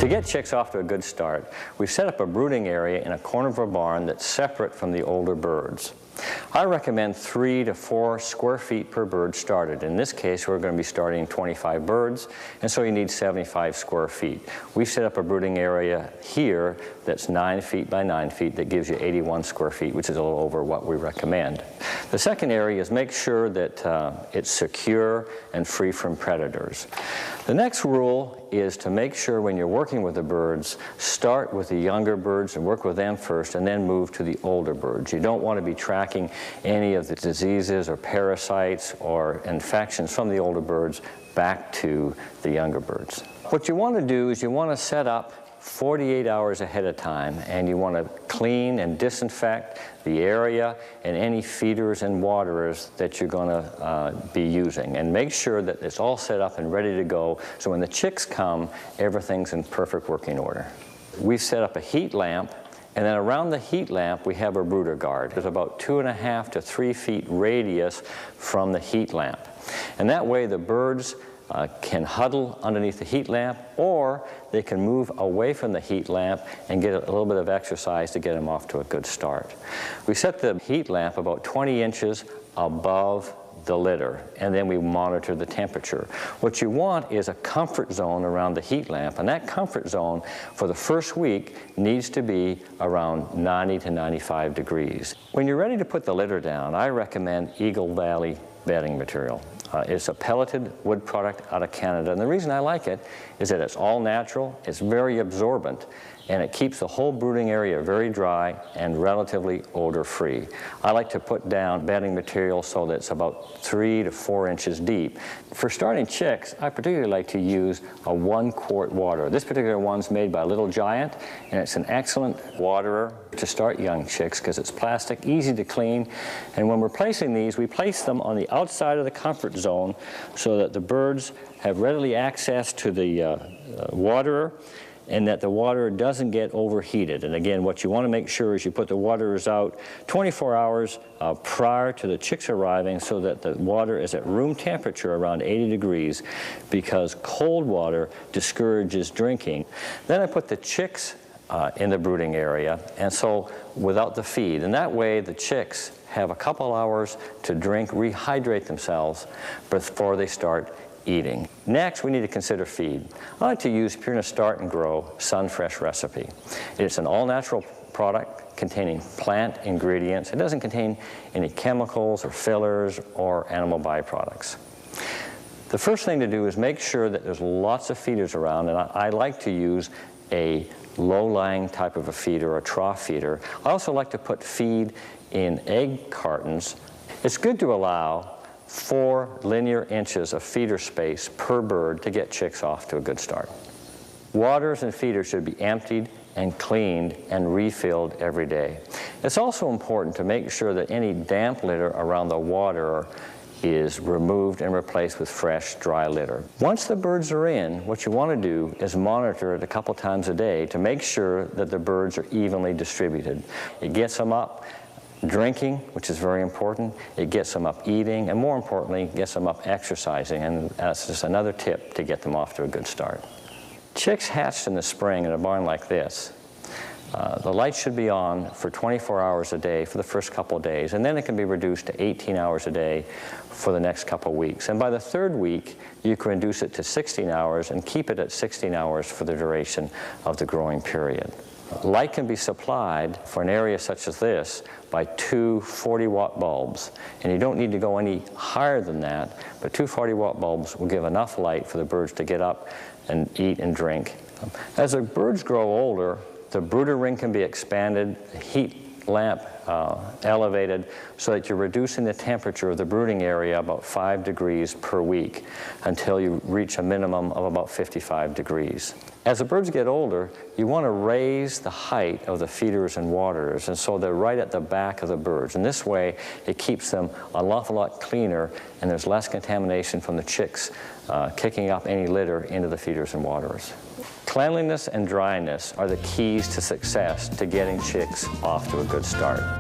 To get chicks off to a good start, we've set up a brooding area in a corner of a barn that's separate from the older birds. I recommend 3 to 4 square feet per bird started. In this case, we're going to be starting 25 birds, and so you need 75 square feet. We've set up a brooding area here that's 9 feet by 9 feet that gives you 81 square feet, which is a little over what we recommend. The second area is make sure that it's secure and free from predators. The next rule is to make sure when you're working with the birds, start with the younger birds and work with them first, and then move to the older birds. You don't want to be tracking any of the diseases or parasites or infections from the older birds back to the younger birds. What you want to do is you want to set up 48 hours ahead of time, and you want to clean and disinfect the area and any feeders and waterers that you're going to be using, and make sure that it's all set up and ready to go so when the chicks come, everything's in perfect working order. We've set up a heat lamp, and then around the heat lamp we have a brooder guard. There's about 2.5 to 3 feet radius from the heat lamp, and that way the birds can huddle underneath the heat lamp, or they can move away from the heat lamp and get a little bit of exercise to get them off to a good start. We set the heat lamp about 20 inches above the litter, and then we monitor the temperature. What you want is a comfort zone around the heat lamp, and that comfort zone for the first week needs to be around 90 to 95 degrees. When you're ready to put the litter down, I recommend Eagle Valley bedding material. It's a pelleted wood product out of Canada, and the reason I like it is that it's all natural, it's very absorbent, and it keeps the whole brooding area very dry and relatively odor-free. I like to put down bedding material so that it's about 3 to 4 inches deep. For starting chicks, I particularly like to use a 1-quart waterer. This particular one's made by Little Giant, and it's an excellent waterer to start young chicks because it's plastic, easy to clean, and when we're placing these, we place them on the outside of the comfort zone so that the birds have readily access to the waterer, and that the water doesn't get overheated. And again, what you want to make sure is you put the waterers out 24 hours prior to the chicks arriving so that the water is at room temperature around 80 degrees because cold water discourages drinking. Then I put the chicks in the brooding area, and so without the feed. And that way the chicks have a couple hours to drink, rehydrate themselves before they start eating. Next, we need to consider feed. I like to use Purina Start and Grow Sunfresh recipe. It's an all-natural product containing plant ingredients. It doesn't contain any chemicals or fillers or animal byproducts. The first thing to do is make sure that there's lots of feeders around, and I like to use a low-lying type of a feeder, a trough feeder. I also like to put feed in egg cartons. It's good to allow 4 linear inches of feeder space per bird to get chicks off to a good start. Waterers and feeders should be emptied and cleaned and refilled every day. It's also important to make sure that any damp litter around the waterer is removed and replaced with fresh, dry litter. Once the birds are in, what you want to do is monitor it a couple times a day to make sure that the birds are evenly distributed. It gets them up drinking, which is very important. It gets them up eating, and more importantly, gets them up exercising, and that's just another tip to get them off to a good start. Chicks hatched in the spring in a barn like this, the lights should be on for 24 hours a day for the first couple of days, and then it can be reduced to 18 hours a day for the next couple of weeks. And by the 3rd week, you can reduce it to 16 hours and keep it at 16 hours for the duration of the growing period. Light can be supplied for an area such as this by 2 40-watt bulbs, and you don't need to go any higher than that, but 2 40-watt bulbs will give enough light for the birds to get up and eat and drink. As the birds grow older, the brooder ring can be expanded, the heat lamp elevated, so that you're reducing the temperature of the brooding area about 5 degrees per week until you reach a minimum of about 55 degrees. As the birds get older, you want to raise the height of the feeders and waterers, and so they're right at the back of the birds. And this way, it keeps them an awful lot cleaner, and there's less contamination from the chicks kicking up any litter into the feeders and waterers. Cleanliness and dryness are the keys to success to getting chicks off to a good start.